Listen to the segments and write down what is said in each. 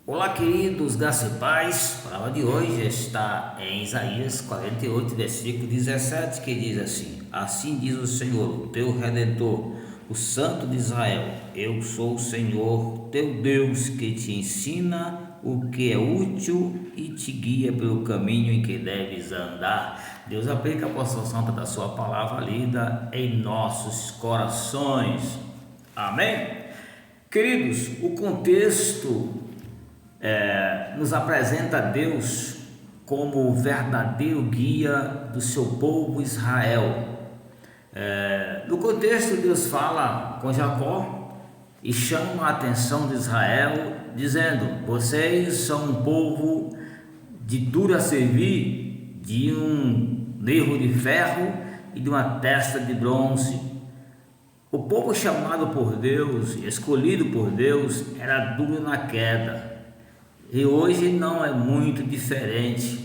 Olá, queridos, graça e paz. A palavra de hoje está em Isaías 48, versículo 17, que diz assim: Assim diz o Senhor, o teu Redentor, o Santo de Israel: Eu sou o Senhor, teu Deus, que te ensina o que é útil e te guia pelo caminho em que deves andar. Deus aplica a porção santa da sua palavra lida em nossos corações. Amém? Queridos, o contexto nos apresenta Deus como o verdadeiro guia do seu povo Israel. No contexto, Deus fala com Jacó e chama a atenção de Israel, dizendo: vocês são um povo de duro a servir, de um nervo de ferro e de uma testa de bronze. O povo chamado por Deus, escolhido por Deus, era duro na queda. E hoje não é muito diferente.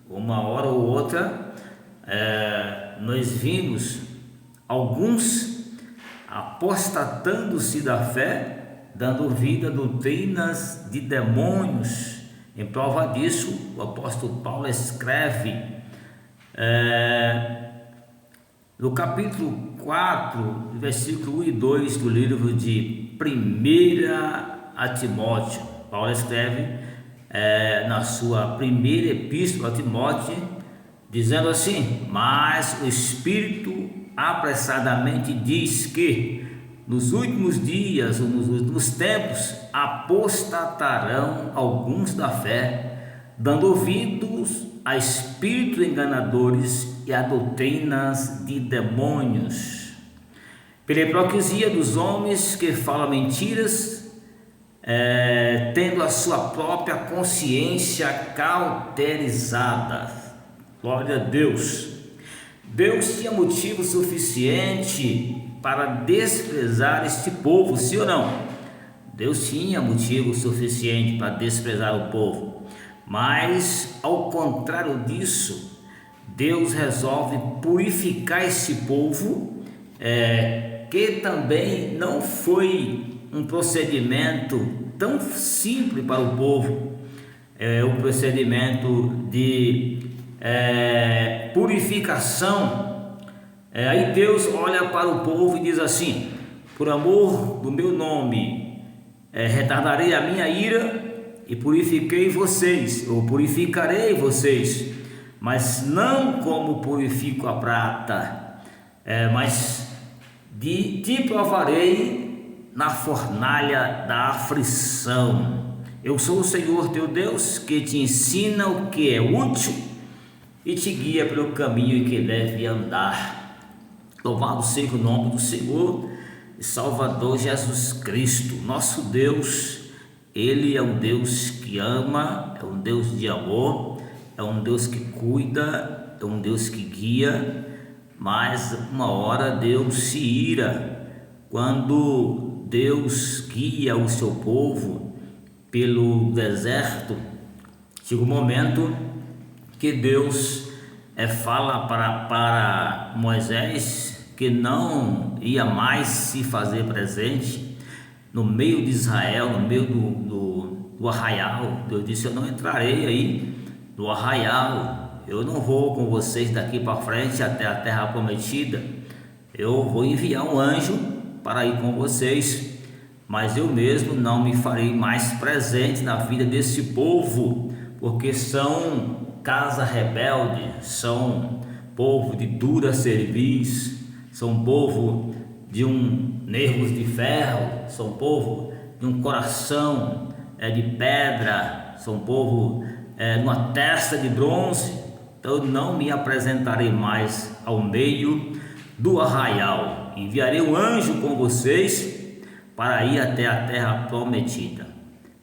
Uma hora ou outra nós vimos alguns apostatando-se da fé, dando vida a doutrinas de demônios. Em prova disso, o apóstolo Paulo escreve no capítulo 4, versículo 1 e 2 do livro de 1 a Timóteo. Paulo escreve na sua primeira epístola a Timóteo, dizendo assim: mas o Espírito apressadamente diz que nos últimos dias ou nos últimos tempos apostatarão alguns da fé, dando ouvidos a espíritos enganadores e a doutrinas de demônios, pela hipocrisia dos homens que falam mentiras, tendo a sua própria consciência cauterizada. Glória a Deus. Deus tinha motivo suficiente para desprezar este povo, sim ou não? Deus tinha motivo suficiente para desprezar o povo, mas ao contrário disso, Deus resolve purificar esse povo, que também não foi um procedimento tão simples para o povo, o procedimento de purificação. Aí Deus olha para o povo e diz assim: por amor do meu nome, retardarei a minha ira e purifiquei vocês, ou purificarei vocês, mas não como purifico a prata, mas te provarei na fornalha da aflição. Eu sou o Senhor teu Deus, que te ensina o que é útil e te guia pelo caminho em que deve andar. Louvado seja o nome do Senhor e Salvador Jesus Cristo. Nosso Deus, Ele é um Deus que ama, é um Deus de amor, é um Deus que cuida, é um Deus que guia, mas uma hora Deus se ira quando Deus guia o seu povo pelo deserto. Chega um momento que Deus fala para Moisés que não ia mais se fazer presente no meio de Israel, no meio do arraial. Deus disse: eu não entrarei aí no arraial, eu não vou com vocês daqui para frente até a terra prometida. Eu vou enviar um anjo para ir com vocês, mas eu mesmo não me farei mais presente na vida desse povo, porque são casa rebelde, são povo de dura cerviz, são povo de nervos de ferro, são povo de um coração de pedra, são povo de uma testa de bronze. Então eu não me apresentarei mais ao meio do arraial. Enviarei um anjo com vocês para ir até a terra prometida.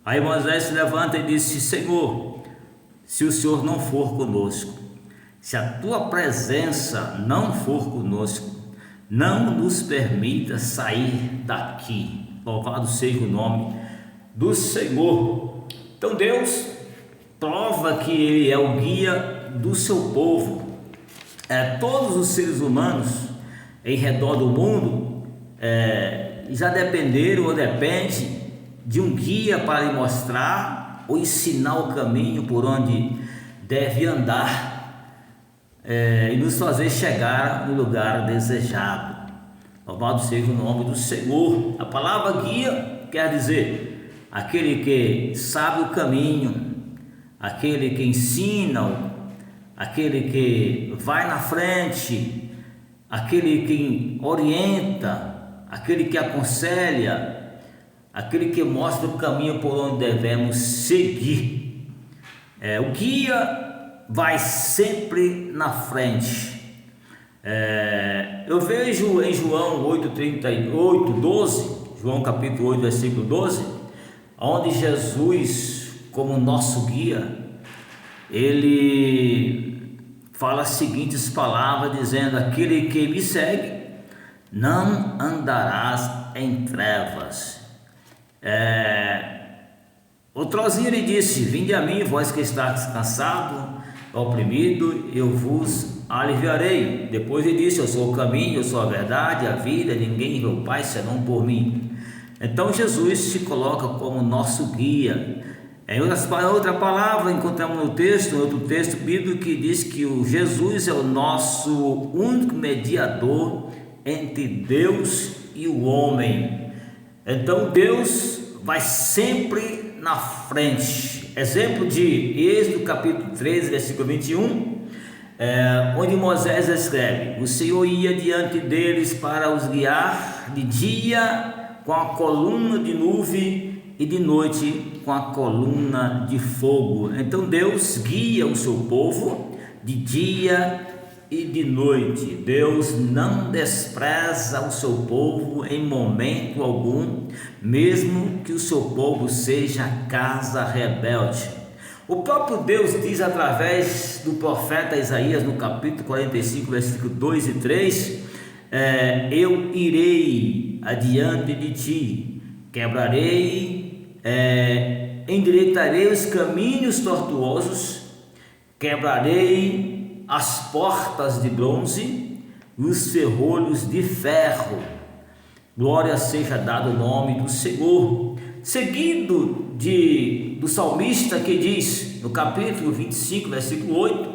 Aí Moisés se levanta e disse: Senhor, se o Senhor não for conosco, se a tua presença não for conosco, não nos permita sair daqui. Louvado seja o nome do Senhor. Então Deus prova que Ele é o guia do seu povo. Todos os seres humanos em redor do mundo já dependeram ou dependem de um guia para lhe mostrar ou ensinar o caminho por onde deve andar, e nos fazer chegar no lugar desejado. Louvado seja o nome do Senhor. A palavra guia quer dizer aquele que sabe o caminho, aquele que ensina, aquele que vai na frente, aquele que orienta, aquele que aconselha, aquele que mostra o caminho por onde devemos seguir. O guia vai sempre na frente. Eu vejo em João 8:12, João capítulo 8, versículo 12, onde Jesus, como nosso guia, ele fala as seguintes palavras, dizendo: aquele que me segue não andarás em trevas. Outrozinho ele disse: vinde a mim, vós que estáis cansado, oprimido, eu vos aliviarei. Depois ele disse: eu sou o caminho, eu sou a verdade, a vida, ninguém vê o Pai senão por mim. Então Jesus se coloca como nosso guia. Em outra palavra, encontramos no texto, outro texto bíblico que diz que o Jesus é o nosso único mediador entre Deus e o homem. Então Deus vai sempre na frente. Exemplo de Êxodo capítulo 13, versículo 21, onde Moisés escreve: o Senhor ia diante deles para os guiar de dia com a coluna de nuvem e de noite com a coluna de fogo. Então Deus guia o seu povo de dia e de noite. Deus não despreza o seu povo em momento algum, mesmo que o seu povo seja casa rebelde. O próprio Deus diz através do profeta Isaías no capítulo 45, versículo 2 e 3: eu irei adiante de ti, quebrarei, endireitarei os caminhos tortuosos, quebrarei as portas de bronze e os ferrolhos de ferro. Glória seja dado o nome do Senhor. Seguido do salmista que diz no capítulo 25, versículo 8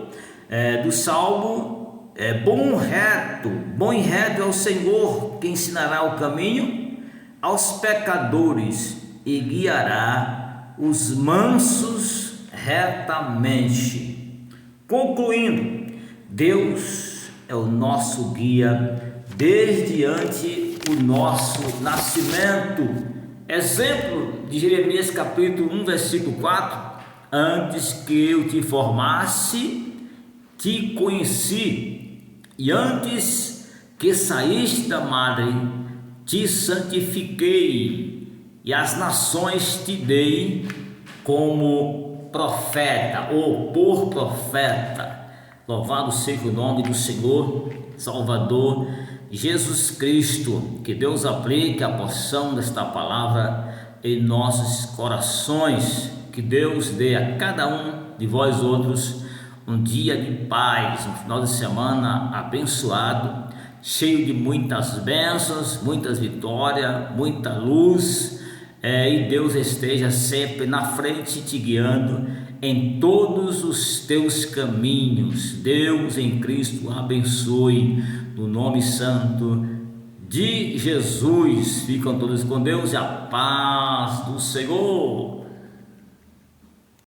do Salmo: bom e reto é o Senhor que ensinará o caminho aos pecadores e guiará os mansos retamente. Concluindo, Deus é o nosso guia desde antes o nosso nascimento. Exemplo de Jeremias capítulo 1, versículo 4: antes que eu te formasse, te conheci, e antes que saíste da madre, te santifiquei, e as nações te dei como profeta ou por profeta. Louvado seja o nome do Senhor Salvador Jesus Cristo. Que Deus aplique a porção desta palavra em nossos corações. Que Deus dê a cada um de vós outros um dia de paz, um final de semana abençoado, cheio de muitas bênçãos, muitas vitórias, muita luz, e Deus esteja sempre na frente te guiando em todos os teus caminhos. Deus em Cristo abençoe, no nome santo de Jesus. Ficam todos com Deus e a paz do Senhor.